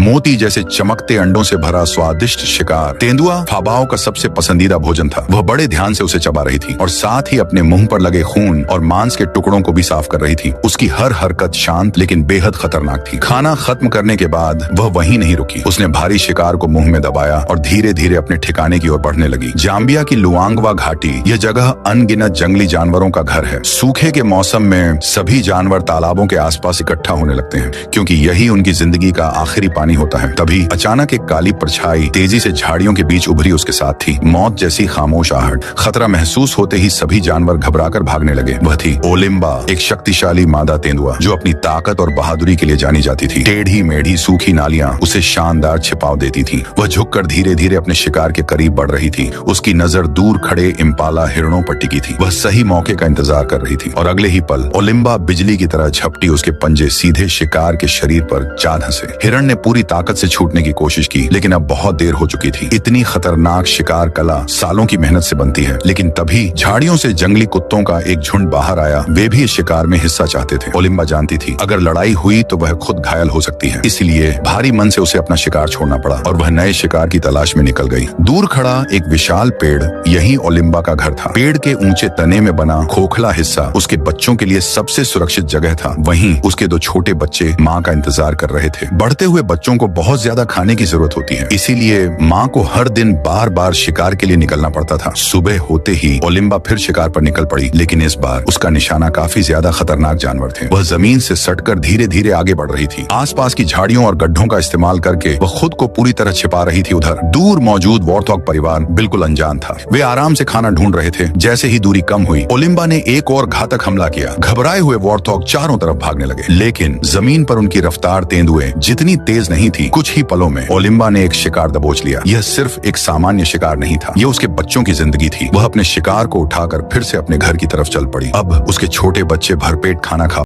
मोती जैसे चमकते अंडों से भरा स्वादिष्ट शिकार तेंदुआ फाबाओ का सबसे पसंदीदा भोजन था। वह बड़े ध्यान से उसे चबा रही थी और साथ ही अपने मुंह पर लगे खून और मांस के टुकड़ों को भी साफ कर रही थी। उसकी हर हरकत शांत लेकिन बेहद खतरनाक थी। खाना खत्म करने के बाद वह वहीं नहीं रुकी। उसने भारी शिकार को मुंह में दबाया और धीरे धीरे अपने ठिकाने की ओर बढ़ने लगी। जाम्बिया की लुआंगवा घाटी, यह जगह अनगिनत जंगली जानवरों का घर है। सूखे के मौसम में सभी जानवर तालाबों के आसपास इकट्ठा होने लगते हैं क्योंकि यही उनकी जिंदगी का आखिरी पानी होता है। तभी अचानक एक काली परछाई तेजी से झाड़ियों के बीच उभरी उसके साथ थी। मौत जैसी खामोश आहट। खतरा महसूस होते ही सभी जानवर घबराकर भागने लगे। वह थी ओलिम्बा, एक शक्तिशाली मादा तेंदुआ जो अपनी ताकत और बहादुरी के लिए जानी जाती थी। टेढ़ी मेढ़ी सूखी नालियां उसे शानदार छिपाव देती थी। वह झुककर धीरे धीरे अपने शिकार के करीब बढ़ रही थी। उसकी नजर दूर खड़े इम्पाला हिरणों पर टिकी थी। वह सही मौके का इंतजार कर रही थी और अगले ही पल ओलिम्बा बिजली की तरह झपटी उसके पंजे सीधे शिकार के शरीर पर जा धंसे। हिरण ने पूरी ताकत से छूटने की कोशिश की लेकिन अब बहुत देर हो चुकी थी। इतनी खतरनाक शिकार कला सालों की मेहनत से बनती है। लेकिन तभी झाड़ियों से जंगली कुत्तों का एक झुंड बाहर आया। वे भी इस शिकार में हिस्सा चाहते थे। ओलिम्बा जानती थी अगर लड़ाई हुई तो वह खुद घायल हो सकती है, इसलिए भारी मन से उसे अपना शिकार छोड़ना पड़ा और वह नए शिकार की तलाश में निकल गई। दूर खड़ा एक विशाल पेड़ यही ओलिम्बा का घर था। पेड़ के ऊंचे तने में बना खोखला हिस्सा उसके बच्चों के लिए सबसे सुरक्षित जगह था। वहीं उसके दो छोटे बच्चे माँ का इंतजार कर रहे थे। बढ़ते हुए बच्चों को बहुत ज्यादा खाने की जरूरत होती है, इसीलिए माँ को हर दिन बार बार शिकार के लिए निकलना पड़ता था। सुबह होते ही ओलिम्बा फिर शिकार पर निकल पड़ी, लेकिन इस बार उसका निशाना काफी ज्यादा खतरनाक जानवर थे। वह जमीन से सटकर धीरे धीरे आगे बढ़ रही थी। आसपास की झाड़ियों और गड्ढों का इस्तेमाल करके वह खुद को पूरी तरह छिपा रही थी। उधर दूर मौजूद वॉर्थॉग परिवार बिल्कुल अनजान था। वे आराम से खाना ढूंढ रहे थे। जैसे ही दूरी कम हुई ओलिम्बा ने एक और घातक हमला किया। घबराए हुए वॉर्थॉग चारों तरफ भागने लगे, लेकिन जमीन पर उनकी रफ्तार तेंदुए जितनी तेज नहीं थी। कुछ ही पलों में ओलिम्बा ने एक शिकार दबोच लिया। यह सिर्फ एक सामान्य शिकार नहीं था, यह उसके बच्चों की जिंदगी थी। वह अपने शिकार को उठाकर फिर से अपने घर की तरफ चल पड़ी। अब उसके छोटे बच्चे भरपेट खाना खा